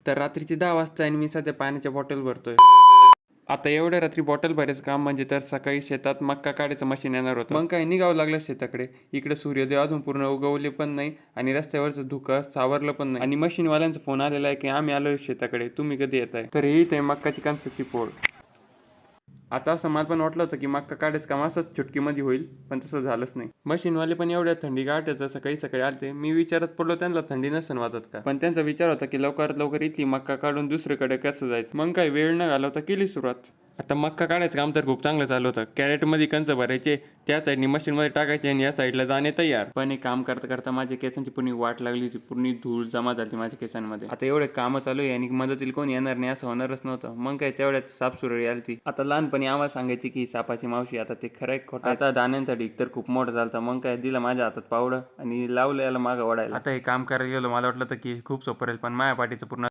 तर रात्रीचे 10 वाजता आणि मी सध्या पाण्याच्या बॉटल भरतोय. आता एवढ्या रात्री बॉटल भरायचं काम म्हणजे तर सकाळी शेतात मक्का काढायचं मशीन येणार होतं. मग काय निघावं लागलं शेताकडे. इकडे सूर्योदय अजून पूर्ण उगवले पण नाही आणि रस्त्यावरचं धुकं सावरलं पण नाही आणि मशीनवाल्यांचा फोन आलेला आहे की आम्ही आलोय शेताकडे, तुम्ही कधी येताय. तर हे इथे मक्काची कणसाची पोळ. आता असं मला पण वाटलं होतं की मक्का काढायचं काम असंच चुटकीमध्ये होईल, पण तसं झालंच नाही. मशीनवाले पण एवढ्या थंडी गाठ्याचं सकाळी सकाळी आलते. मी विचारत पडलो त्यांना थंडी नसन वाजत का, पण त्यांचा विचार होता की लवकरात लवकर इथली मक्का काढून दुसरीकडे कसं जायचं. मग काय वेळ न घालवता केली सुरुवात. आता मक्का काढायचं काम तर खूप चांगलं चालू होतं. कॅरेटमध्ये कंच भरायचे, त्या साईडनी मशीनमध्ये टाकायचे आणि या साईडला जाणे तयार. पण हे काम करता करता माझ्या केसांची पूर्ण वाट लागली होती. पूर्ण धूळ जमा झाली माझ्या केसांमध्ये. आता एवढे कामं चालू आहे आणि मदतीला कोणी येणार नाही असं होणारच नव्हतं. मग काय तेवढ्यात साप सुरळी आली ती. आता लहानपणी आम्हाला सांगायची की सापाची मावशी, आता ते खरं खोटं. आता दाण्यांचा ढीग तर खूप मोठा झालता. मग काय दिला माझ्या हातात पावडं आणि लावलं याला मागं ओढायला. आता हे काम करायला गेलो, मला वाटलं तर की खूप सोपं राहील, पण माझ्या पाठीचं पूर्ण